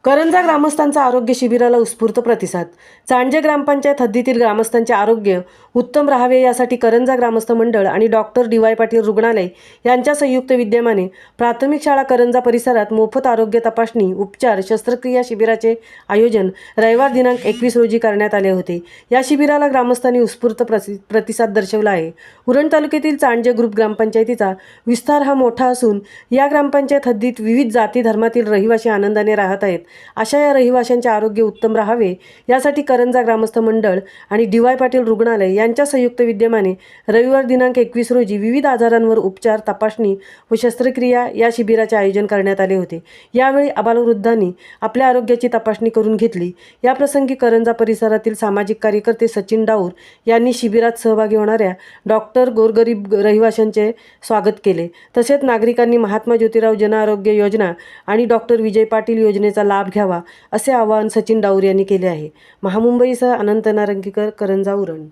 करंजा ग्रामस्थांचा आरोग्य शिबिराला उत्स्फूर्त प्रतिसाद। चांडजे ग्रामपंचायत हद्दीतील ग्रामस्थांचे आरोग्य उत्तम राहावे यासाठी करंजा ग्रामस्थ मंडळ आणि डॉक्टर डी.वाय. पाटील रुग्णालय यांच्या संयुक्त विद्यमाने प्राथमिक शाळा करंजा परिसरात मोफत आरोग्य तपासणी, उपचार, शस्त्रक्रिया शिबिराचे आयोजन रविवार दिनांक 21 रोजी करण्यात आले होते। या शिबिराला ग्रामस्थांनी उत्स्फूर्त प्रतिसाद दर्शवला आहे। उरण तालुक्यातील चांडजे ग्रुप ग्रामपंचायतीचा विस्तार हा मोठा असून या ग्रामपंचायत हद्दीत विविध जाती धर्मातील रहिवासी आनंदाने राहत आहेत। अशा या रहिवाशांचे आरोग्य उत्तम राहावे यासाठी करंजा ग्रामस्थ मंडळ आणि डी.वाय. पाटील रुग्णालय यांच्या संयुक्त विद्यमाने रविवार दिनांक 21 रोजी विविध आजारांवर उपचार, तपासणी व शस्त्रक्रिया या शिबिराचे आयोजन करण्यात आले होते। यावेळी आबालवृद्धांनी आपल्या आरोग्याची तपासणी करून घेतली। या प्रसंगी करंजा परिसरातील सामाजिक कार्यकर्ते सचिन डाऊर यांनी शिबिरात सहभागी होणाऱ्या डॉक्टर, गोरगरीब रहिवाशांचे स्वागत केले। तसेच नागरिकांनी महात्मा ज्योतिराव जन आरोग्य योजना आणि डॉक्टर विजय पाटील योजनेचा लाभ घ्यावा असे आवाहन सचिन डाऊर यांनी केले आहे। महामुंबईसह अनंत नारंगीकर, करंजा, उरण।